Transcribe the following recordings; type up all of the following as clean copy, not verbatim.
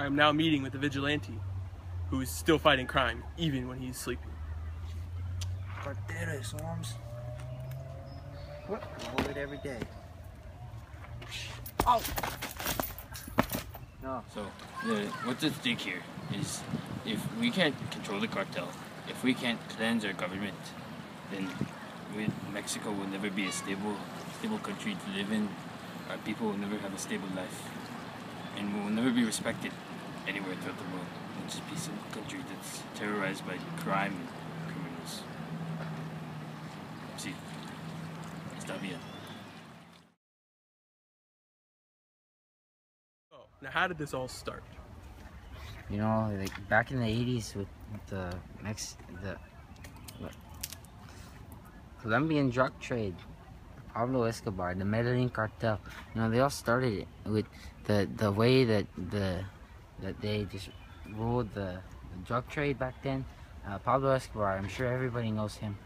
I am now meeting with a vigilante who is still fighting crime, even when he's sleeping. Carteros, Holmes. What? I hold it every day. Oh! No. So, what's at stake here is if we can't control the cartel, if we can't cleanse our government, then Mexico will never be a stable country to live in. Our people will never have a stable life. And we will never be respected anywhere throughout the world. We'll just be some country that's terrorized by crime and criminals. See, está bien. Now, how did this all start? You know, like back in the 80s with the Colombian drug trade, Pablo Escobar, the Medellin cartel. You know, they all started with the way that they just ruled the drug trade back then. Pablo Escobar, I'm sure everybody knows him.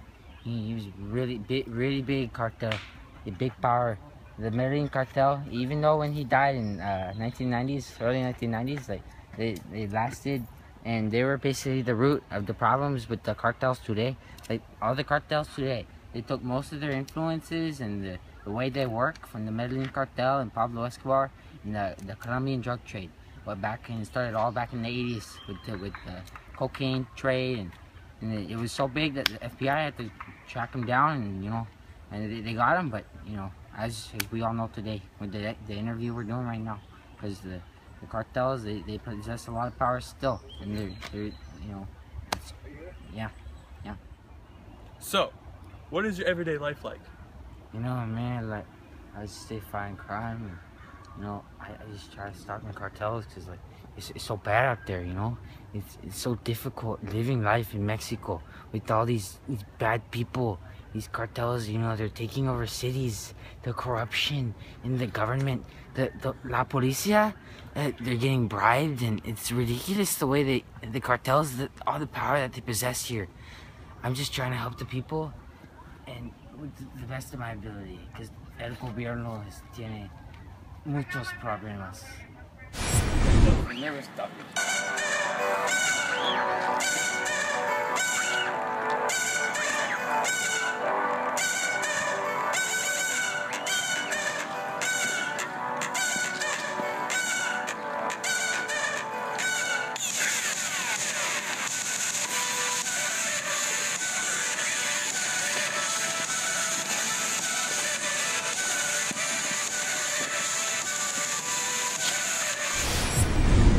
He was really big cartel, a big power. The Medellin cartel, even though when he died in 1990s, early 1990s, like they lasted, and they were basically the root of the problems with the cartels today. Like all the cartels today, they took most of their influences and the way they work from the Medellin cartel and Pablo Escobar and the Colombian drug trade. But it started all back in the 80s with the cocaine trade, and it was so big that the FBI had to track him down, and you know, and they got him. But you know, as we all know today with the interview we're doing right now, because the cartels, they possess a lot of power still, and they're you know, yeah. So, what is your everyday life like? You know, man, like I just stay fighting crime, and you know, I just try to stop the cartels, because like it's so bad out there, you know. It's so difficult living life in Mexico with all these bad people. These cartels, you know, they're taking over cities. The corruption in the government, the La Policia, they're getting bribed, and it's ridiculous the way the cartels, all the power that they possess here. I'm just trying to help the people, and with the best of my ability, because el gobierno tiene muchos problemas. Never stop it.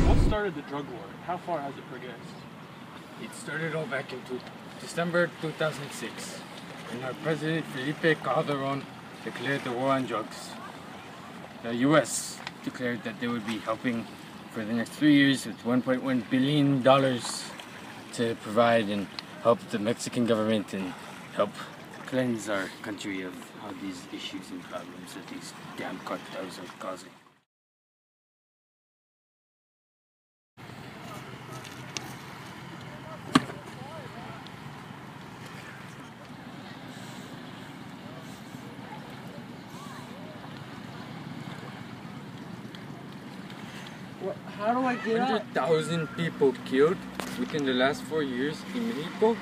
What started the drug war? How far has it progressed? It started all back in December 2006, when our President Felipe Calderon declared the war on drugs. The U.S. declared that they would be helping for the next 3 years with $1.1 billion to provide and help the Mexican government and help cleanse our country of all these issues and problems that these damn cartels are causing. How do I get up? 100,000 people killed within the last 4 years in Mexico.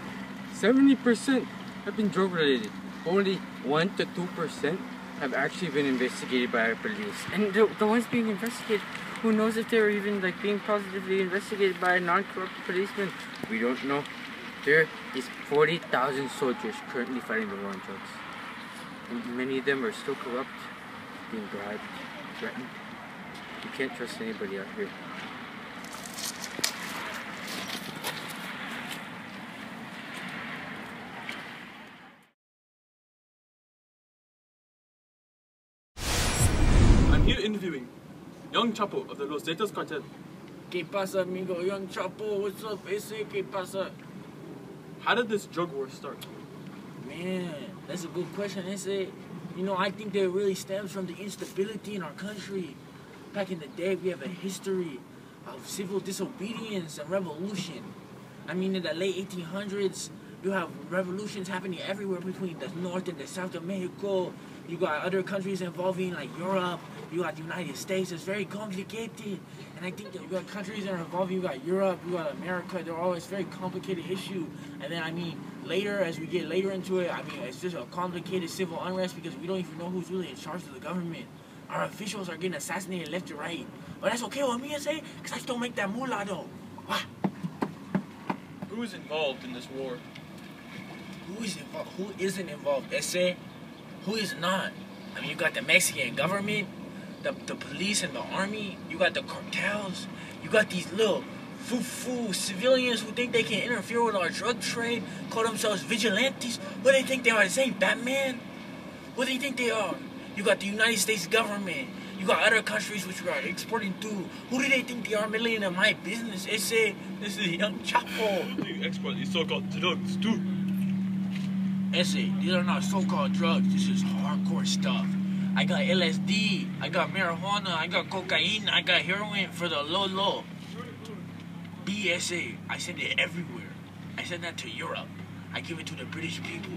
70% have been drug related. Only 1 to 2% have actually been investigated by our police. And the ones being investigated, who knows if they're even like being positively investigated by a non-corrupt policeman? We don't know. There is 40,000 soldiers currently fighting the war on drugs. And many of them are still corrupt, being bribed, threatened. You can't trust anybody out here. I'm here interviewing Young Chapo of the Los Zetas cartel. ¿Qué pasa, amigo? Young Chapo, what's up, ese? ¿Qué pasa? How did this drug war start? Man, that's a good question, ese. You know, I think that it really stems from the instability in our country. Back in the day, we have a history of civil disobedience and revolution. I mean, in the late 1800s, you have revolutions happening everywhere between the north and the south of Mexico. You got other countries involving, like Europe. You got the United States. It's very complicated. And I think that you got countries that are involved. You got Europe, you got America. They're all, it's a very complicated issue. And then, I mean, later, as we get later into it, I mean, it's just a complicated civil unrest because we don't even know who's really in charge of the government. Our officials are getting assassinated left to right. But that's okay with me, I say, because I still make that moolah, though. Wah. Who is involved in this war? Who is involved? Who isn't involved? Ese? Who is not? I mean, you got the Mexican government, the police and the army. You got the cartels. You got these little foo-foo civilians who think they can interfere with our drug trade, call themselves vigilantes. What do they think they are? The same Batman? What do they think they are? You got the United States government. You got other countries which we are exporting to. Who do they think they are meddling in my business? Ese, this is Young Chapo. You export these so-called drugs too. Ese, these are not so-called drugs. This is hardcore stuff. I got LSD, I got marijuana, I got cocaine, I got heroin for the low. BSA, I send it everywhere. I send that to Europe. I give it to the British people.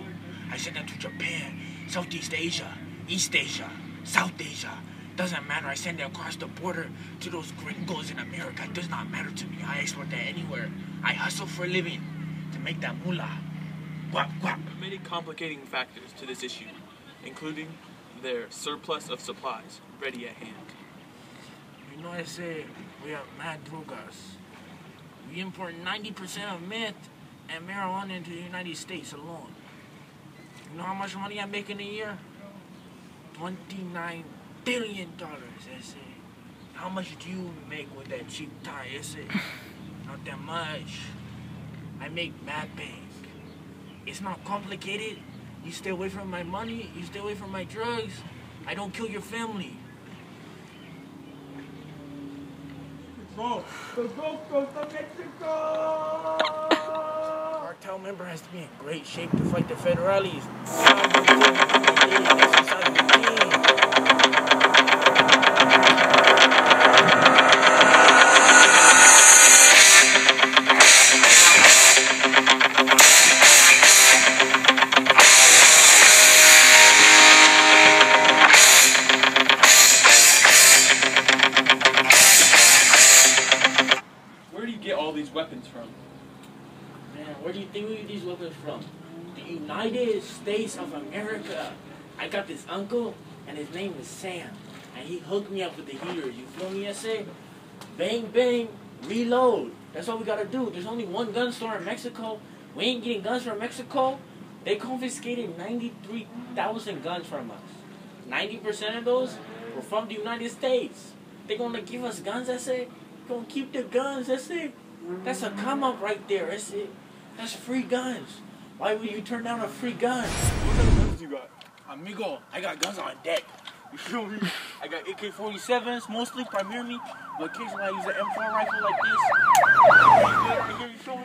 I send that to Japan, Southeast Asia, East Asia, South Asia. Doesn't matter. I send it across the border to those gringos in America. It does not matter to me. I export that anywhere. I hustle for a living to make that moolah. Guap, guap. Many complicating factors to this issue, including their surplus of supplies ready at hand. You know, I say we are mad drogas. We import 90% of meth and marijuana into the United States alone. You know how much money I make in a year? $29 billion, I say. How much do you make with that cheap tie, I say? Not that much. I make mad bank. It's not complicated. You stay away from my money. You stay away from my drugs. I don't kill your family. Go to Mexico! Cartel member has to be in great shape to fight the federales. Weapons from? Man, where do you think we get these weapons from? The United States of America. I got this uncle, and his name is Sam, and he hooked me up with the heaters. You feel me? I say, bang, bang, reload. That's all we gotta do. There's only one gun store in Mexico. We ain't getting guns from Mexico. They confiscated 93,000 guns from us. 90% of those were from the United States. They gonna give us guns, I say. Gonna keep the guns, I say. That's a come up right there, that's it. That's free guns. Why would you turn down a free gun? What kind of guns you got? Amigo, I got guns on deck. You feel me? I got AK-47s, mostly, primarily, but occasionally I use an M4 rifle like this. Right here, you feel me?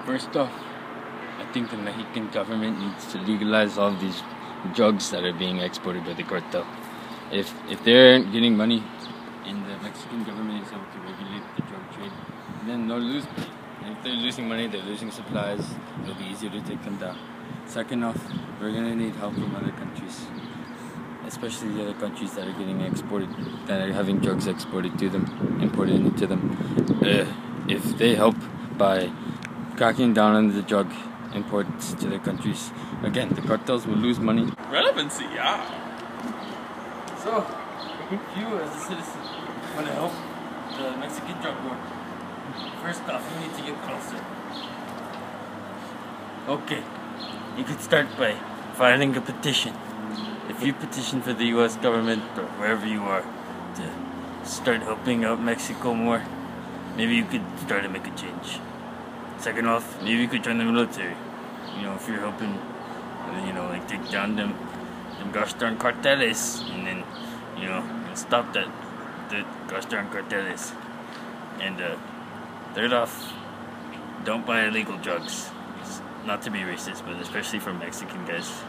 First off, I think the Mexican government needs to legalize all these drugs that are being exported by the cartel. If they're getting money and the Mexican government is able to regulate the drug trade, then they'll lose money. And if they're losing money, they're losing supplies, it'll be easier to take them down. Second off, we're going to need help from other countries, especially the other countries that are getting exported, that are having drugs exported to them, imported into them. If they help by cracking down on the drug imports to their countries, again, the cartels will lose money. Relevancy, yeah. So, if you as a citizen want to help the Mexican drug war, first off, you need to get closer. Okay, you could start by filing a petition. If you petition for the U.S. government or wherever you are to start helping out Mexico more, maybe you could start to make a change. Second off, maybe you could join the military. You know, if you're helping, you know, like take down them gosh darn carteles, and then, you know, stop the gosh darn carteles. And third off, don't buy illegal drugs. Not to be racist, but especially from Mexican guys.